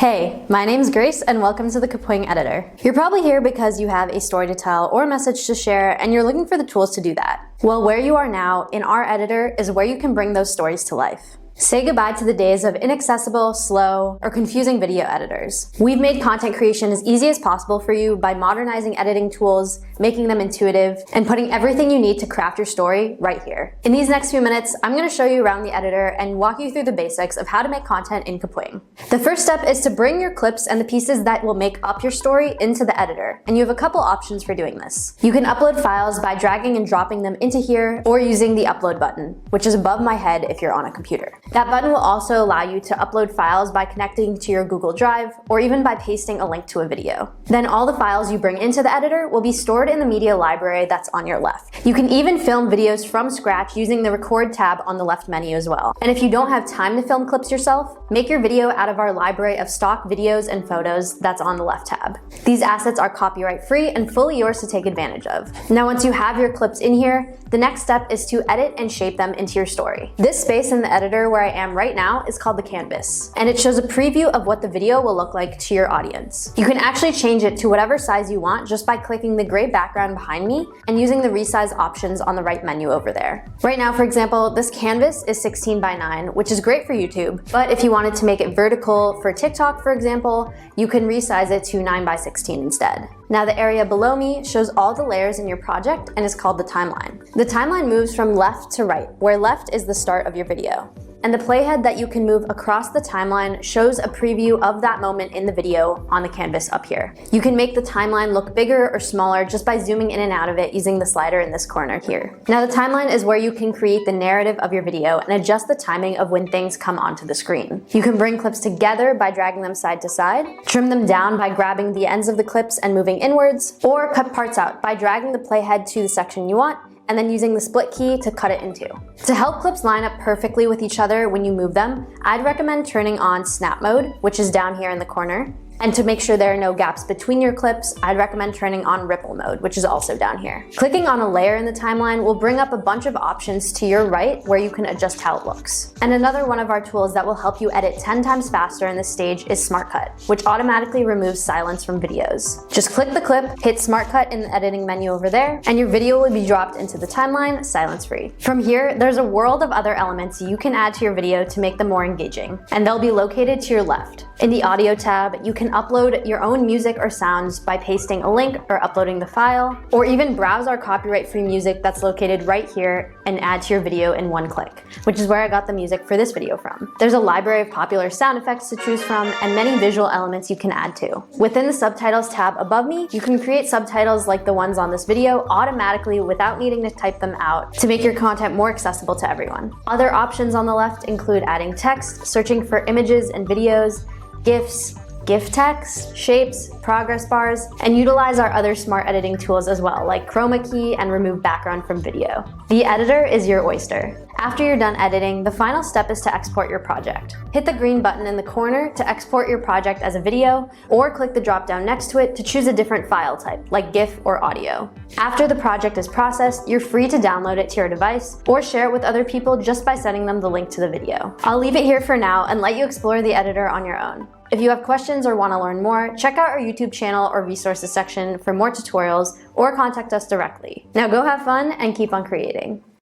Hey, my name's Grace and welcome to the Kapwing Editor. You're probably here because you have a story to tell or a message to share and you're looking for the tools to do that. Well, where you are now in our editor is where you can bring those stories to life. Say goodbye to the days of inaccessible, slow, or confusing video editors. We've made content creation as easy as possible for you by modernizing editing tools, making them intuitive, and putting everything you need to craft your story right here. In these next few minutes, I'm going to show you around the editor and walk you through the basics of how to make content in Kapwing. The first step is to bring your clips and the pieces that will make up your story into the editor, and you have a couple options for doing this. You can upload files by dragging and dropping them into here, or using the upload button, which is above my head if you're on a computer. That button will also allow you to upload files by connecting to your Google Drive, or even by pasting a link to a video. Then all the files you bring into the editor will be stored in the media library that's on your left. You can even film videos from scratch using the record tab on the left menu as well. And if you don't have time to film clips yourself, make your video out of our library of stock videos and photos that's on the left tab. These assets are copyright free and fully yours to take advantage of. Now once you have your clips in here, the next step is to edit and shape them into your story. This space in the editor where I am right now is called the canvas, and it shows a preview of what the video will look like to your audience. You can actually change it to whatever size you want just by clicking the gray background behind me and using the resize options on the right menu over there. Right now, for example, this canvas is 16 by 9, which is great for YouTube, but if you wanted to make it vertical for TikTok, for example, you can resize it to 9 by 16 instead. Now the area below me shows all the layers in your project and is called the timeline. The timeline moves from left to right, where left is the start of your video. And the playhead that you can move across the timeline shows a preview of that moment in the video on the canvas up here. You can make the timeline look bigger or smaller just by zooming in and out of it using the slider in this corner here. Now the timeline is where you can create the narrative of your video and adjust the timing of when things come onto the screen. You can bring clips together by dragging them side to side, trim them down by grabbing the ends of the clips and moving inwards, or cut parts out by dragging the playhead to the section you want and then using the split key to cut it in two. To help clips line up perfectly with each other when you move them, I'd recommend turning on snap mode, which is down here in the corner. And to make sure there are no gaps between your clips, I'd recommend turning on ripple mode, which is also down here. Clicking on a layer in the timeline will bring up a bunch of options to your right where you can adjust how it looks. And another one of our tools that will help you edit 10 times faster in this stage is Smart Cut, which automatically removes silence from videos. Just click the clip, hit Smart Cut in the editing menu over there, and your video will be dropped into the timeline silence-free. From here, there's a world of other elements you can add to your video to make them more engaging, and they'll be located to your left. In the audio tab, you can upload your own music or sounds by pasting a link or uploading the file, or even browse our copyright-free music that's located right here and add to your video in one click, which is where I got the music for this video from. There's a library of popular sound effects to choose from and many visual elements you can add to. Within the subtitles tab above me, you can create subtitles like the ones on this video automatically without needing to type them out to make your content more accessible to everyone. Other options on the left include adding text, searching for images and videos, GIFs, GIF text, shapes, progress bars, and utilize our other smart editing tools as well, like chroma key and remove background from video. The editor is your oyster. After you're done editing, the final step is to export your project. Hit the green button in the corner to export your project as a video, or click the drop down next to it to choose a different file type, like GIF or audio. After the project is processed, you're free to download it to your device, or share it with other people just by sending them the link to the video. I'll leave it here for now and let you explore the editor on your own. If you have questions or want to learn more, check out our YouTube channel or resources section for more tutorials, or contact us directly. Now go have fun and keep on creating.